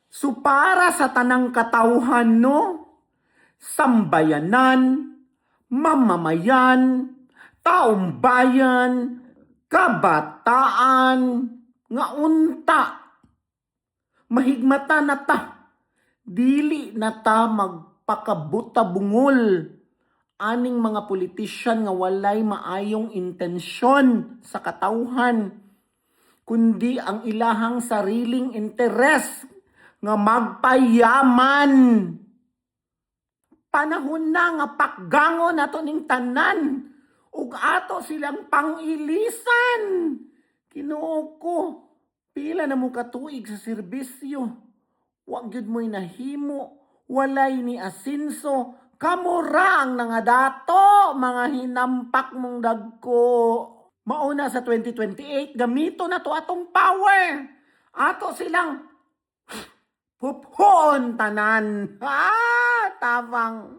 So para sa tanang katawhan no, sambayanan, mamamayan, taong bayan, kabataan, nga unta, mahigmata na ta, dili na ta magpakabuta bungol aning mga politisyan nga walay maayong intensyon sa katawhan, kundi ang ilahang sariling interes nga magpayaman. Panahon na nga pakgangon nato ning tanan ug ato silang pangilisan. Kinuo ko, pila na mo katuig sa serbisyo. Wa gyud mo'y nahimo, walay ni asinso, kamura ang nangadato, mga hinampak mong dagko. Mauna sa 2028, gamito na to atong power. Ato silang puphon tanan. Tabang.